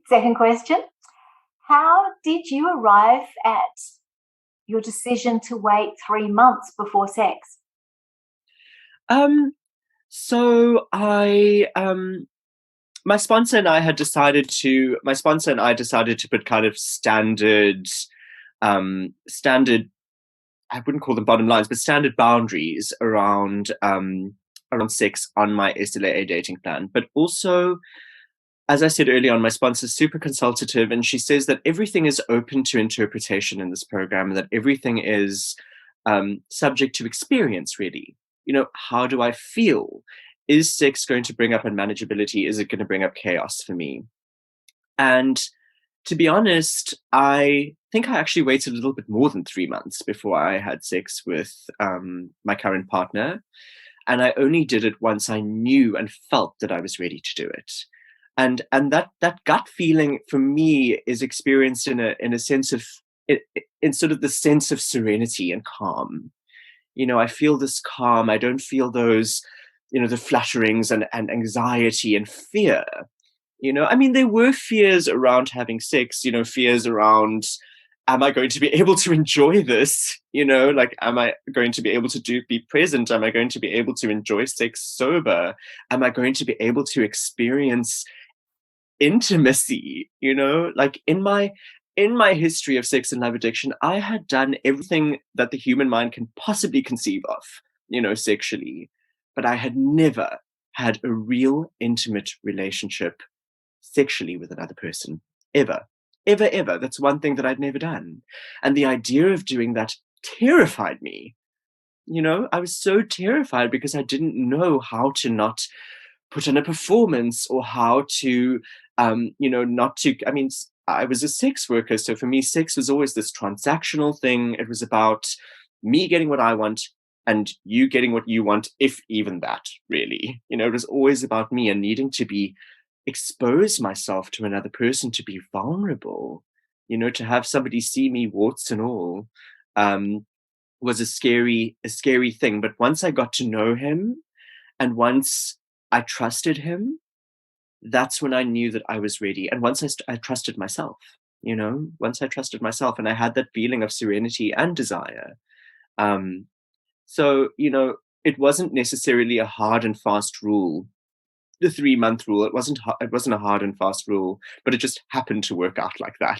Second question. How did you arrive at your decision to wait 3 months before sex? Um, so I my sponsor and I decided to put kind of standard, I wouldn't call them bottom lines, but standard boundaries around sex on my SLAA dating plan. But also, as I said earlier on, my sponsor's super consultative, and she says that everything is open to interpretation in this program, and that everything is subject to experience, really. How do I feel? Is sex going to bring up unmanageability? Is it going to bring up chaos for me? And to be honest, I think I actually waited a little bit more than 3 months before I had sex with my current partner. And I only did it once I knew and felt that I was ready to do it. And that gut feeling for me is experienced in a sense of in sort of the sense of serenity and calm. I feel this calm. I don't feel those, the flutterings and anxiety and fear. I mean, there were fears around having sex, fears around, am I going to be able to enjoy this? Like, am I going to be able to be present? Am I going to be able to enjoy sex sober? Am I going to be able to experience intimacy? Like in my history of sex and love addiction, I had done everything that the human mind can possibly conceive of, sexually, but I had never had a real intimate relationship sexually with another person, ever, ever, ever. That's one thing that I'd never done. And the idea of doing that terrified me. I was so terrified because I didn't know how to not put on a performance, or how to, not to, I mean, I was a sex worker. So for me, sex was always this transactional thing. It was about me getting what I want and you getting what you want, if even that, really. It was always about me and needing to expose myself to another person, to be vulnerable, to have somebody see me warts and all, was a scary thing. But once I got to know him, and once I trusted him, that's when I knew that I was ready. And once I trusted myself, once I trusted myself, and I had that feeling of serenity and desire. So, it wasn't necessarily a hard and fast rule. The 3-month rule, it wasn't a hard and fast rule, but it just happened to work out like that.